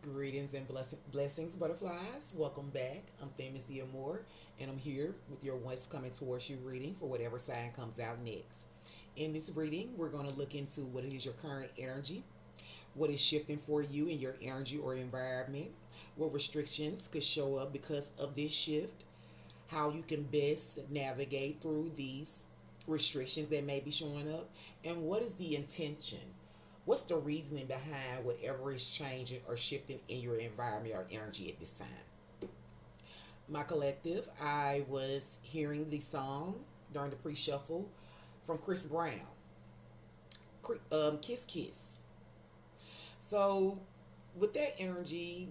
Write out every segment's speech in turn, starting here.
Greetings and blessings, butterflies. Welcome back. I'm Famous Moore, and I'm here with your What's Coming Towards You reading for whatever sign comes out next. In this reading, we're going to look into what is your current energy, what is shifting for you in your energy or environment, what restrictions could show up because of this shift, how you can best navigate through these restrictions that may be showing up, and what is the intention. What's the reasoning behind whatever is changing or shifting in your environment or energy at this time? My collective, I was hearing the song during the pre shuffle from Chris Brown, Kiss Kiss. So, with that energy,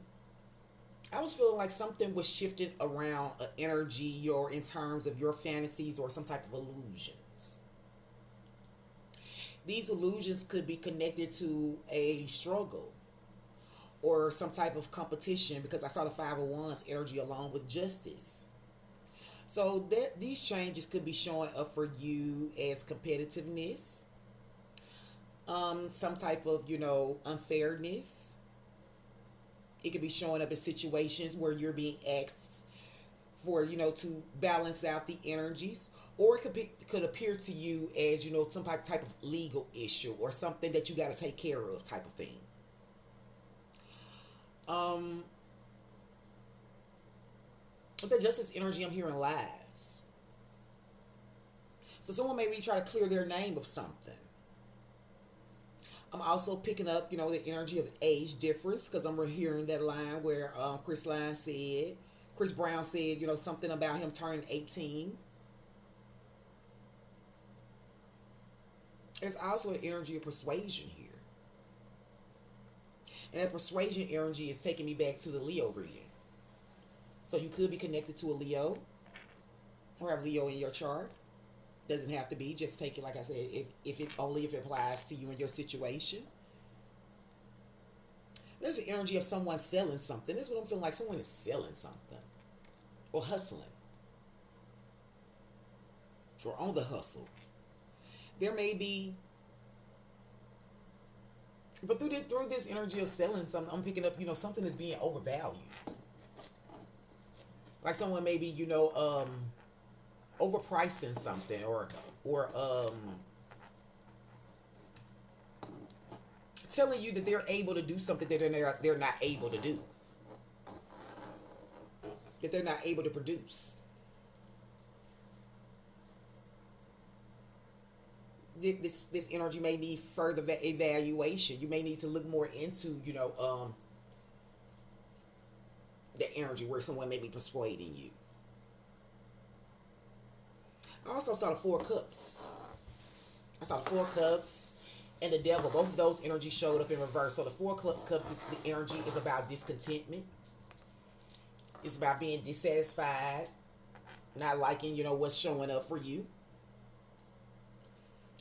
I was feeling like something was shifting around energy or in terms of your fantasies or some type of illusions. These illusions could be connected to a struggle or some type of competition because I saw the Five of Wands energy along with justice. So these changes could be showing up for you as competitiveness, some type of unfairness. It could be showing up in situations where you're being asked for to balance out the energies, or could appear to you as some type of legal issue or something that you got to take care of type of thing. Um, but the justice energy I'm hearing lies. So someone maybe try to clear their name of something. I'm also picking up, the energy of age difference because I'm hearing that line where Chris Brown said, something about him turning 18. There's also an energy of persuasion here. And that persuasion energy is taking me back to the Leo reading. So you could be connected to a Leo or have Leo in your chart. Doesn't have to be. Just take it, like I said, if it only if it applies to you and your situation. There's an energy of someone selling something. That's what I'm feeling like. Someone is selling something or hustling or on the hustle. There may be, but through this energy of selling something, I'm picking up, something is being overvalued. Like someone maybe, overpricing something or telling you that they're able to do something that they're not able to do, that they're not able to produce. This energy may need further evaluation. You may need to look more into the energy where someone may be persuading you. I also saw the Four of Cups. I saw the Four of Cups and the Devil. Both of those energies showed up in reverse. So the Four of Cups, the energy is about discontentment. It's about being dissatisfied, not liking, what's showing up for you.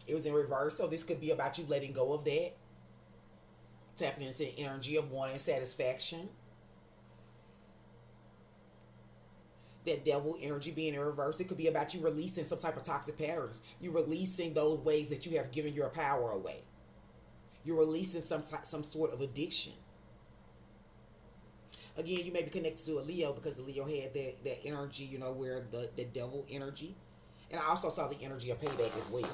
It was in reverse, so this could be about you letting go of that, tapping into the energy of wanting satisfaction. That devil energy being in reverse, it could be about you releasing some type of toxic patterns. You're releasing those ways that you have given your power away. You're releasing some sort of addiction. Again, you may be connected to a Leo because the Leo had that energy, where the devil energy. And I also saw the energy of payback as well.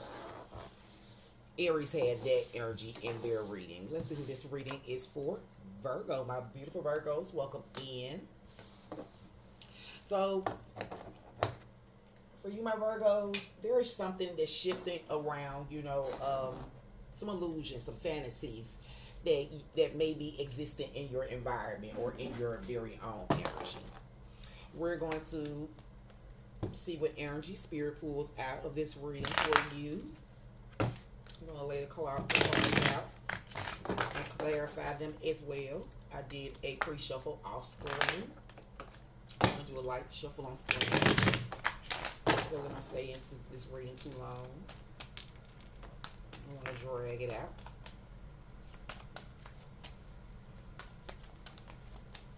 Aries had that energy in their reading. Let's see who this reading is for. Virgo, my beautiful Virgos, welcome in. So, for you, my Virgos, there is something that's shifting around, some illusions, some fantasies that may be existing in your environment or in your very own energy. We're going to see what energy Spirit pulls out of this reading for you. I'm going to lay the cards out and clarify them as well. I did a pre-shuffle off screen. I'm going to do a light shuffle on screen so we don't stay into this reading too long. I want to drag it out.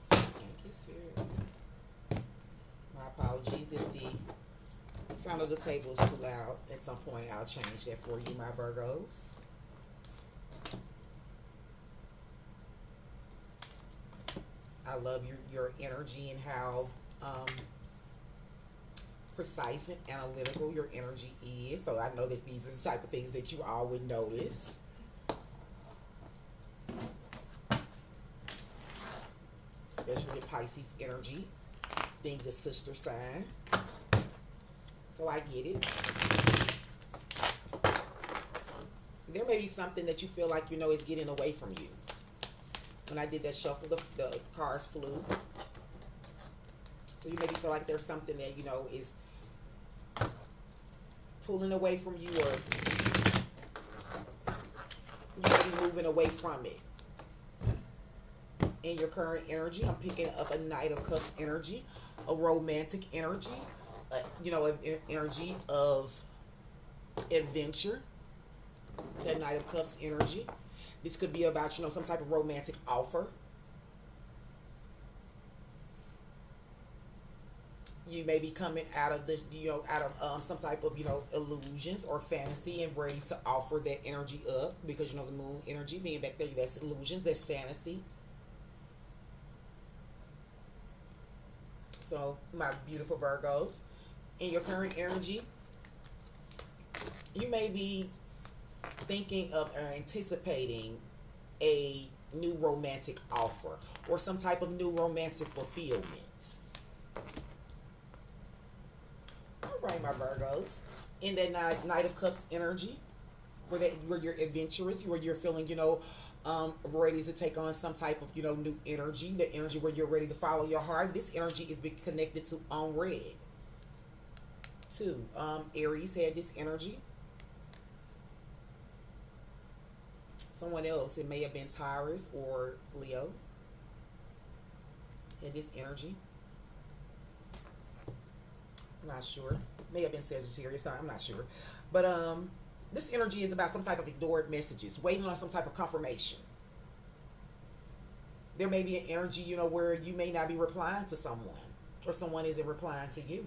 Thank you, Spirit. My apologies if the sound of the table is too loud. At some point, I'll change that for you, my Virgos. I love your energy and how precise and analytical your energy is. So I know that these are the type of things that you all would notice. Especially with Pisces energy, being the sister sign. So I get it. There may be something that you feel like you know is getting away from you. When I did that shuffle, the cards flew. So you maybe feel like there's something that, you know, is pulling away from you, or you may be moving away from it. In your current energy, I'm picking up a Knight of Cups energy, a romantic energy, you know, an energy of adventure. That Knight of Cups energy. This could be about, you know, some type of romantic offer. You may be coming out of the, you know, out of some type of, you know, illusions or fantasy and ready to offer that energy up, because, you know, the moon energy being back there, that's illusions, that's fantasy. So my beautiful Virgos, in your current energy, you may be thinking of or anticipating a new romantic offer or some type of new romantic fulfillment. All right, my Virgos, in that Knight of Cups energy, where you're adventurous, where you're feeling, you know, ready to take on some type of, you know, new energy, the energy where you're ready to follow your heart. This energy is being connected to on red. Two, Aries had this energy. Someone else, it may have been Taurus or Leo, had this energy. I'm not sure. May have been Sagittarius. I'm not sure. But this energy is about some type of ignored messages, waiting on some type of confirmation. There may be an energy, you know, where you may not be replying to someone, or someone isn't replying to you.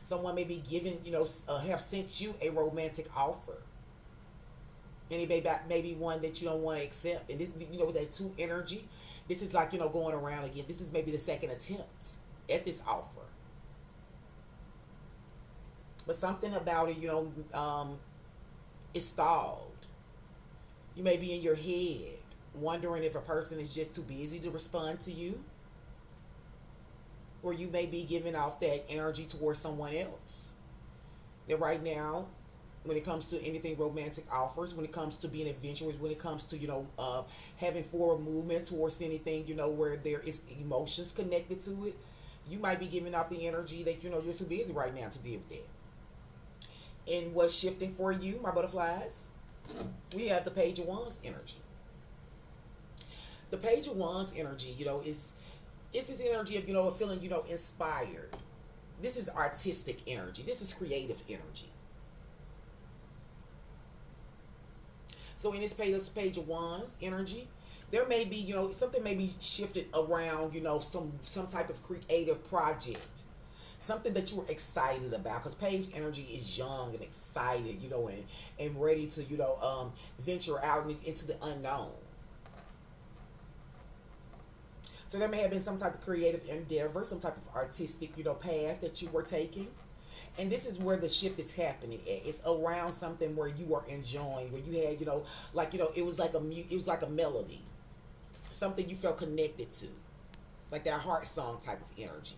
Someone may be giving, you know, have sent you a romantic offer, and it may be one that you don't want to accept. And this, you know, with that two energy, this is like, you know, going around again. This is maybe the second attempt at this offer. But something about it, you know, is stalled. You may be in your head wondering if a person is just too busy to respond to you, or you may be giving off that energy towards someone else. That right now, when it comes to anything romantic offers, when it comes to being adventurous, when it comes to, you know, having forward movement towards anything, you know, where there is emotions connected to it, you might be giving off the energy that, you know, you're too busy right now to deal with that. And what's shifting for you, my butterflies? We have the Page of Wands energy. The Page of Wands energy, you know, is this energy of, you know, feeling, you know, inspired. This is artistic energy. This is creative energy. So in this Page of Wands energy, there may be, you know, something may be shifted around, you know, some type of creative project. Something that you were excited about, because Page energy is young and excited, you know, and ready to, you know, venture out into the unknown. So there may have been some type of creative endeavor, some type of artistic, you know, path that you were taking. And this is where the shift is happening at. It's around something where you are enjoying, where you had, you know, like, you know, it was like a melody, something you felt connected to, like that heart song type of energy.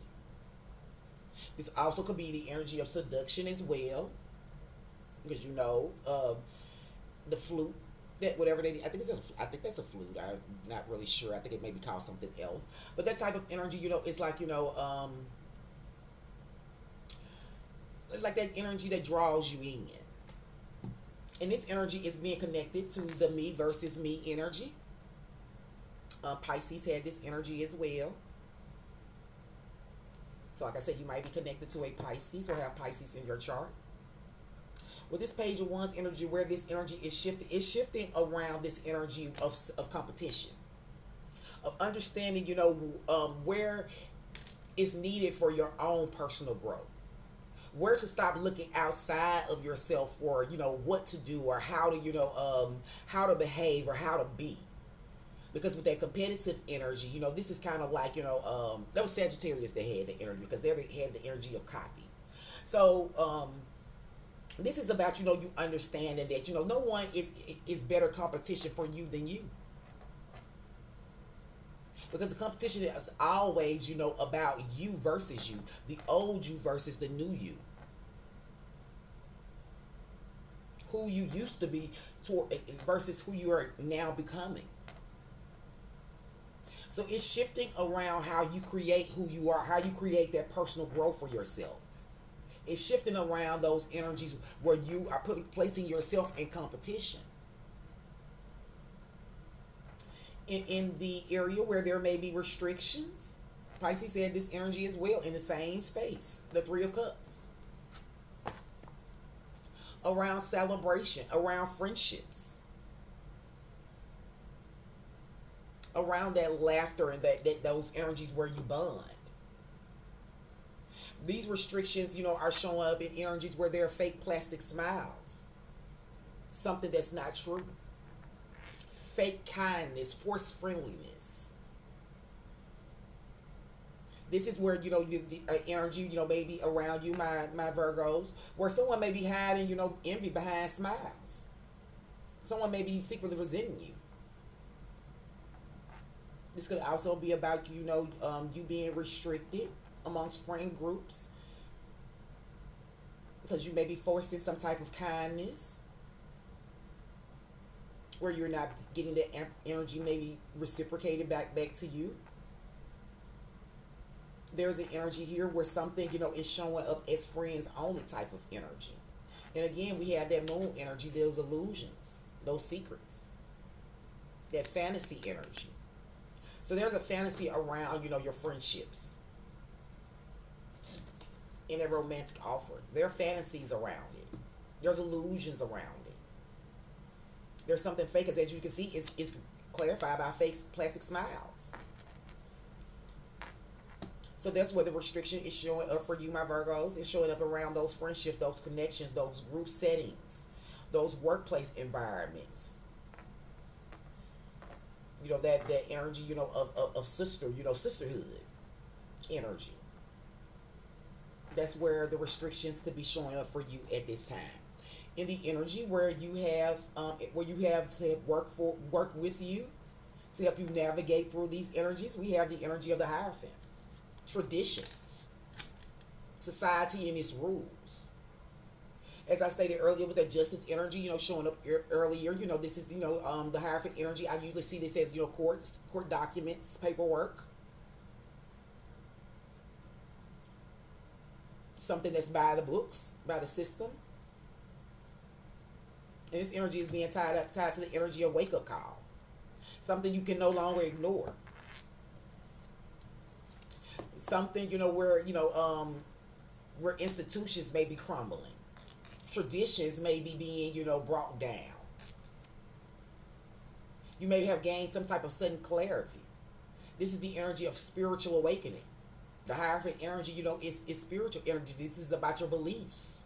This also could be the energy of seduction as well, because, you know, the flute, that whatever I think that's a flute. I'm not really sure. I think it may be called something else. But that type of energy, you know, it's like, you know, like that energy that draws you in. And this energy is being connected to the me versus me energy. Pisces had this energy as well. So like I said, you might be connected to a Pisces or have Pisces in your chart. With this Page of Wands energy, where this energy is shifting around this energy of competition, of understanding, you know, where is needed for your own personal growth, where to stop looking outside of yourself for, you know, what to do or how to, you know, how to behave or how to be. Because with that competitive energy, this is kind of like, that was Sagittarius that had the energy, because they had the energy of copy. So this is about, you understanding that, no one is better competition for you than you. Because the competition is always, about you versus you, the old you versus the new you, who you used to be toward versus who you are now becoming. So it's shifting around how you create who you are, how you create that personal growth for yourself. It's shifting around those energies where you are placing yourself in competition. In the area where there may be restrictions, Pisces said this energy as well in the same space, the Three of Cups. Around celebration, around friendships, around that laughter and that those energies where you bond. These restrictions, are showing up in energies where there are fake plastic smiles, something that's not true, fake kindness, forced friendliness. This is where, the energy, maybe around you, my Virgos, where someone may be hiding, envy behind smiles. Someone may be secretly resenting you. This could also be about, you being restricted amongst friend groups, because you may be forcing some type of kindness where you're not getting that energy maybe reciprocated back to you. There's an energy here where something, is showing up as friends only type of energy. And again, we have that moon energy, those illusions, those secrets, that fantasy energy. So there's a fantasy around, your friendships in a romantic offer. There are fantasies around it. There's illusions around it. There's something fake, as you can see, is clarified by fake plastic smiles. So that's where the restriction is showing up for you, my Virgos. It's showing up around those friendships, those connections, those group settings, those workplace environments. That energy, of sisterhood energy. That's where the restrictions could be showing up for you at this time. In the energy where you have to work with you to help you navigate through these energies, we have the energy of the Hierophant. Traditions, society and its rules. As I stated earlier, with that justice energy, showing up earlier, this is, the Hierophant energy. I usually see this as, court documents, paperwork. Something that's by the books, by the system. And this energy is being tied to the energy of wake-up call. Something you can no longer ignore. Something, where institutions may be crumbling. Traditions may be being, brought down. You may have gained some type of sudden clarity. This is the energy of spiritual awakening. The Hierophant energy, is spiritual energy. This is about your beliefs.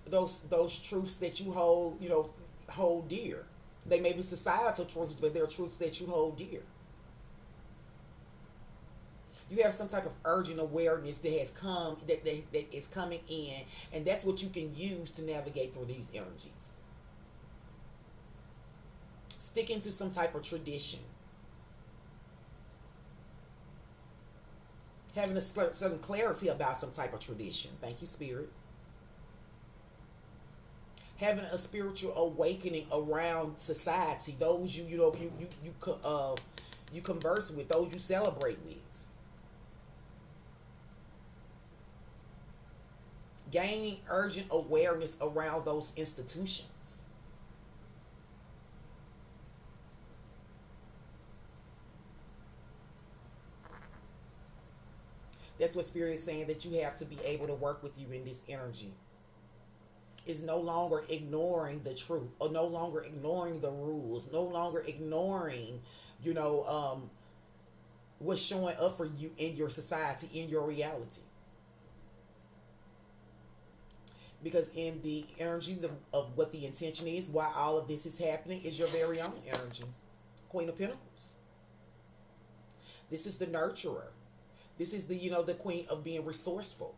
Those truths that you hold dear. They may be societal truths, but they're truths that you hold dear. You have some type of urgent awareness that has come, that is coming in, and that's what you can use to navigate through these energies. Sticking to some type of tradition. Having a certain clarity about some type of tradition. Thank you, Spirit. Having a spiritual awakening around society, those you converse with, those you celebrate with. Gaining urgent awareness around those institutions. That's what Spirit is saying, that you have to be able to work with you in this energy. Is no longer ignoring the truth, or no longer ignoring the rules, no longer ignoring, what's showing up for you in your society, in your reality. Because in the energy of what the intention is, why all of this is happening, is your very own energy. Queen of Pentacles. This is the nurturer. This is the, the queen of being resourceful.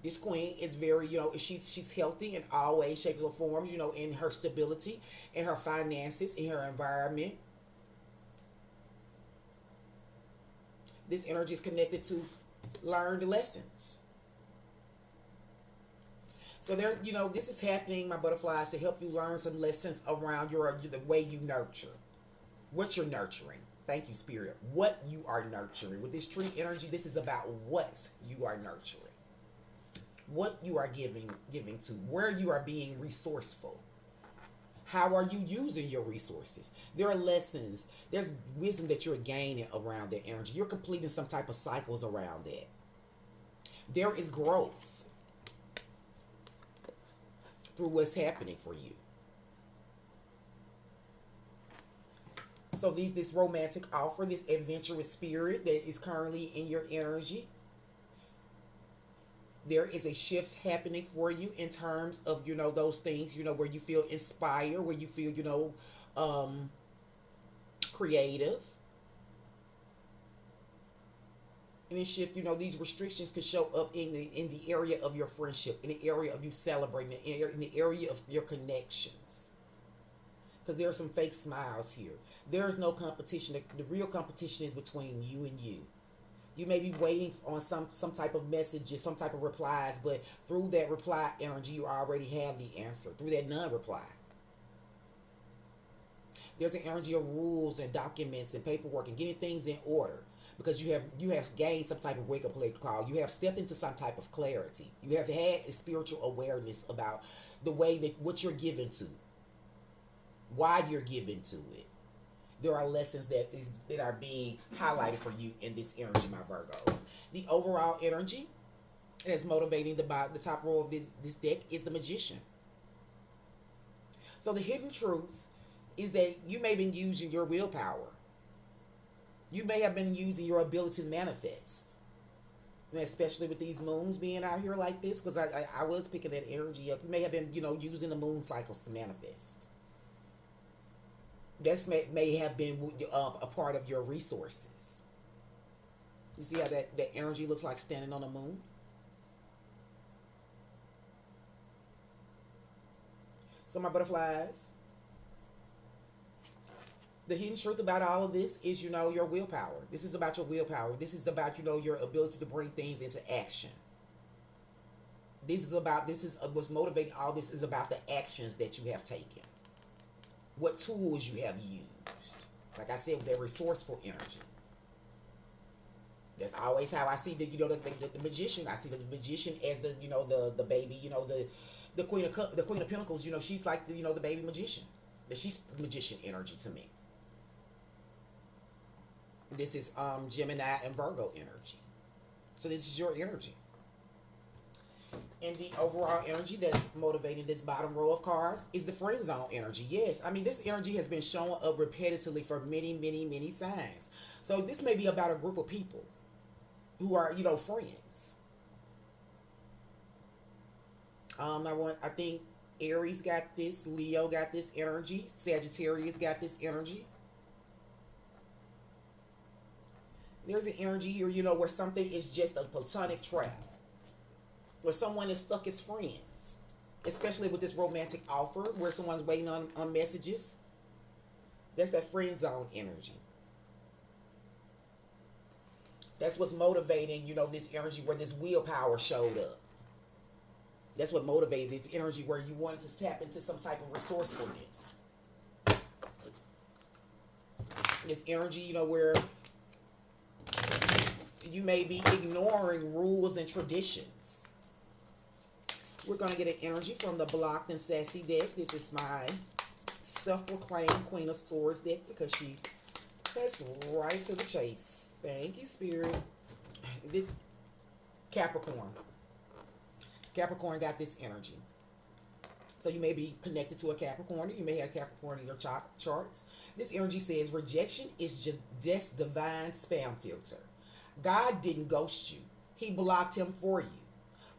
This queen is very, she's healthy in all ways, shapes, or forms, in her stability, in her finances, in her environment. This energy is connected to learned lessons. So there, this is happening, my butterflies, to help you learn some lessons around the way you nurture. What you're nurturing. Thank you, Spirit. What you are nurturing. With this tree energy, this is about what you are nurturing. What you are giving to. Where you are being resourceful. How are you using your resources? There are lessons. There's wisdom that you're gaining around that energy. You're completing some type of cycles around that. There is growth through what's happening for you. So this romantic offer, this adventurous spirit that is currently in your energy, there is a shift happening for you in terms of, those things, where you feel inspired, where you feel, creative. And this shift, these restrictions could show up in the area of your friendship, in the area of you celebrating, in the area of your connections. Because there are some fake smiles here. There is no competition. The real competition is between you and you. You may be waiting on some type of messages, some type of replies, but through that reply energy, you already have the answer. Through that non-reply. There's an energy of rules and documents and paperwork and getting things in order. Because you have gained some type of wake-up call. You have stepped into some type of clarity. You have had a spiritual awareness about the way that what you're given to. Why you're given to it. There are lessons that are being highlighted for you in this energy, my Virgos. The overall energy that's motivating the top row of this deck is the Magician. So the hidden truth is that you may have been using your willpower. You may have been using your ability to manifest. And especially with these moons being out here like this, because I was picking that energy up. You may have been, using the moon cycles to manifest. This may have been a part of your resources. You see how that energy looks like standing on the moon? So my butterflies, the hidden truth about all of this is, your willpower. This is about your willpower. This is about, your ability to bring things into action. This is what's motivating all this is about the actions that you have taken. What tools you have used. Like I said, with that resourceful energy. That's always how I see the magician. I see the magician as the baby, the queen of pentacles. She's like the baby magician. She's the magician energy to me. This is Gemini and Virgo energy. So this is your energy. And the overall energy that's motivating this bottom row of cards is the friend zone energy. Yes, I mean, this energy has been showing up repetitively for many, many, many signs. So this may be about a group of people who are, friends. I think Aries got this, Leo got this energy, Sagittarius got this energy. There's an energy here, where something is just a platonic trap. Where someone is stuck as friends. Especially with this romantic offer, where someone's waiting on messages. That's that friend zone energy. That's what's motivating, this energy where this willpower showed up. That's what motivated this energy where you wanted to tap into some type of resourcefulness. This energy, where you may be ignoring rules and traditions. We're going to get an energy from the Blocked and Sassy deck. This is my self-proclaimed Queen of Swords deck because she cuts right to the chase. Thank you, Spirit. Capricorn. Capricorn got this energy. So you may be connected to a Capricorn. You may have Capricorn in your charts. This energy says rejection is just divine spam filter. God didn't ghost you. He blocked him for you.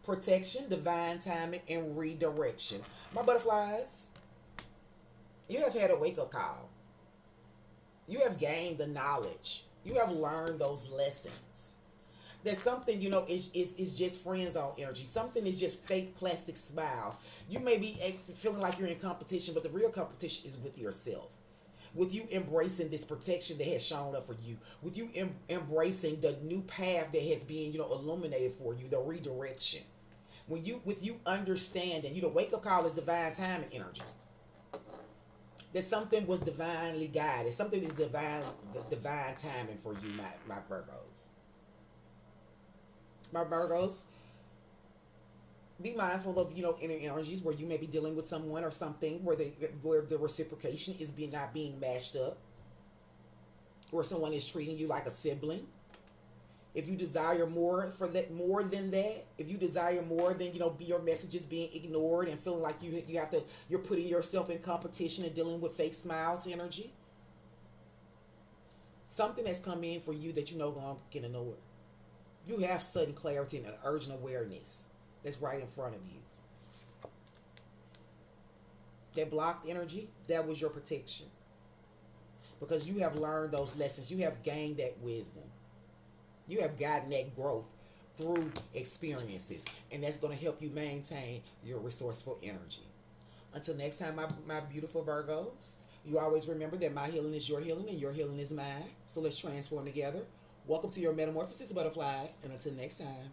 protection, divine timing, and redirection. My butterflies, you have had a wake up call. You have gained the knowledge. You have learned those lessons. That something, is just friends on energy. Something is just fake plastic smiles. You may be feeling like you're in competition, but the real competition is with yourself. With you embracing this protection that has shown up for you, with you embracing the new path that has been, illuminated for you, the redirection. With you understanding, wake up call is divine time and energy. That something was divinely guided. Something is divine timing for you, my Virgos. My Virgos, be mindful of inner energies where you may be dealing with someone or something where the reciprocation is not being matched up, or someone is treating you like a sibling. If you desire more than that, if you desire more than your messages being ignored and feeling like you're putting yourself in competition and dealing with fake smiles energy, something has come in for you that going to get ignored. You have sudden clarity and an urgent awareness that's right in front of you. That blocked energy, that was your protection. Because you have learned those lessons. You have gained that wisdom. You have gotten that growth through experiences. And that's going to help you maintain your resourceful energy. Until next time, my beautiful Virgos, you always remember that my healing is your healing and your healing is mine. So let's transform together. Welcome to your metamorphosis, butterflies. And until next time.